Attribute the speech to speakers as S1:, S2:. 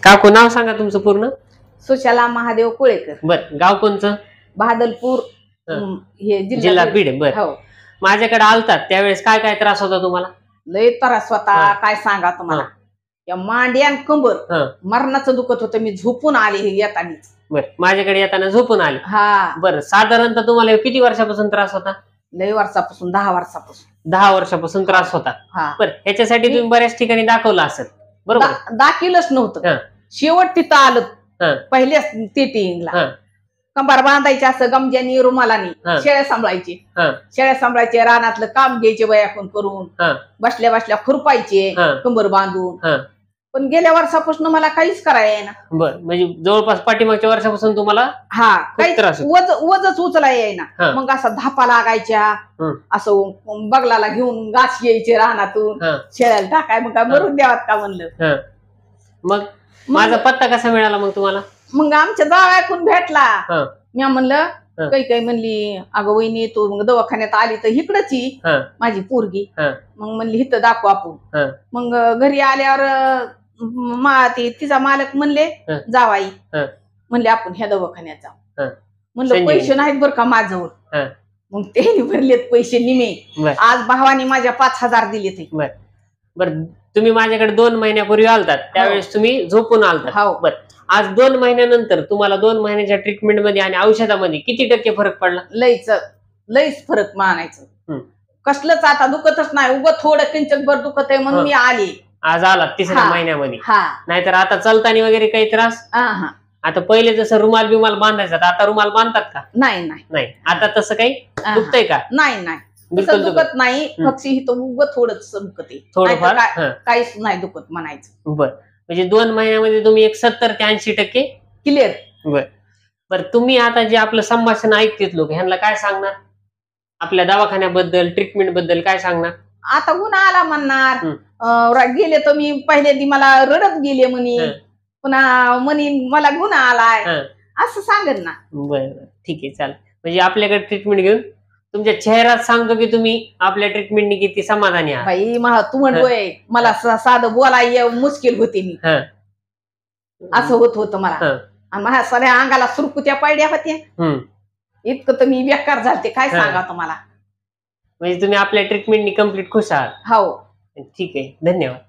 S1: काकू नाव सांगा तुमचं पूर्ण?
S2: सुशाला महादेव कुळेकर.
S1: बर, गाव कोणचं?
S2: बहादलपूर, हे
S1: जिल्हा बीड. बर,
S2: हो.
S1: माझ्याकडे आलतात त्यावेळेस काय काय त्रास होता तुम्हाला?
S2: लय त्रास होता, काय सांगा तुम्हाला. या मांड्यान कंबर मरणाचं दुखत होतं. मी झोपून आले हे येताना.
S1: बर, माझ्याकडे येताना झोपून आले.
S2: हा.
S1: बर, साधारणतः तुम्हाला किती वर्षापासून त्रास होता?
S2: लय वर्षापासून, 10 वर्षापासून.
S1: 10 वर्षापासून त्रास होता. बर, ह्याच्यासाठी तुम्ही बऱ्याच ठिकाणी दाखवलं असेल, बरोबर?
S2: दाखीलच नव्हतं. शेवट तिथं आलं पहिल्याच टिटिंगला. कंबार बांधायचे असं गमजानी रुमालानी. शेळ्या सांभाळायचे, रानातलं काम घ्यायचे वयाकून करून, बसल्या बसल्या खुरपायचे कंबर बांधून. पण गेल्या वर्षापासून मला काहीच करायला ना.
S1: बर, म्हणजे जवळपास पाठीमागच्या वर्षापासून तुम्हाला
S2: काहीच वजच उचलाय येईना. मग असा धापा लागायच्या, असं बगलाला घेऊन घास यायचे रानातून शेळ्याला टाकाय. मग काय मरून द्यावात का म्हणलं.
S1: मग माझा पत्ता कसा मिळाला मग तुम्हाला?
S2: मग आमच्या जावयाकून भेटला. मी म्हणलं, काही म्हणली, अगं वहिनी तू मग दवाखान्यात आली तर इकडची माझी पोरगी. मग म्हणली इथं दाखवू आपण. मग घरी आल्यावर तिचा मालक म्हणले जावाई म्हणले आपण ह्या दवाखान्यात जाऊ. म्हणलं पैसे नाहीत बरं का माझ्याजवळ. मग त्यांनी भरलेत पैसे निमे. आज भावानी माझ्या 5,000 दिले ते.
S1: बर, तुम्ही माझ्याकडे 2 महिन्यापूर्वी आलतात त्यावेळेस तुम्ही झोपून आलतात. बर, आज 2 महिन्यानंतर तुम्हाला 2 महिन्याच्या ट्रीटमेंट मध्ये आणि औषधामध्ये किती टक्के फरक पडला?
S2: लईच फरक मानायचं. कसलंच आता दुखतच नाही. उगं थोडं किंचित भर दुखत आहे म्हणून मी आले.
S1: आज आला 3ऱ्या महिन्यामध्ये. नाहीतर आता चालताना वगैरे काही त्रास? आता पहिले जसं रुमाल बिमाल बांधायचा, आता रुमाल बांधतात का? नाही. आता तसं काही दुखतंय का?
S2: नाही, बिलकुल दुखत नाही. फक्त इथं उगं थोडंच दुखते,
S1: थोडंफार
S2: काहीच नाही दुखत म्हणायचं.
S1: बर, म्हणजे 2 महिन्यामध्ये तुम्ही एक 70 ते 80%
S2: क्लिअर.
S1: बर, तुम्ही आता जे आपलं संभाषण ऐकतेत लोक, ह्यांना काय सांगणार? आपल्या दवाखान्याबद्दल, ट्रीटमेंट बद्दल काय सांगणार?
S2: आता गुन्हा आला म्हणणार. गेले तर मी पहिल्यांदा मला रडत गेले म्हणे, पुन्हा म्हणे मला गुन्हा आलाय असं सांगत ना.
S1: बरं, ठीक आहे, चालेल. म्हणजे आपल्याकडे ट्रीटमेंट घेऊन तुमच्या चेहऱ्यात सांगतो की तुम्ही आपल्या ट्रीटमेंटनी किती समाधानी आहात.
S2: बाई तू म्हणतोय मला साधं बोलाय मुश्किल होते. मी असं होत मला. माझ्या सगळ्या अंगाला सुरकुत्या पडल्या होत्या. इतकं तर मी बेकार झालते, काय सांगा तुम्हाला.
S1: म्हणजे तुम्ही आपल्या ट्रीटमेंटनी कम्प्लीट खुश आहात?
S2: हो.
S1: ठीक आहे, धन्यवाद.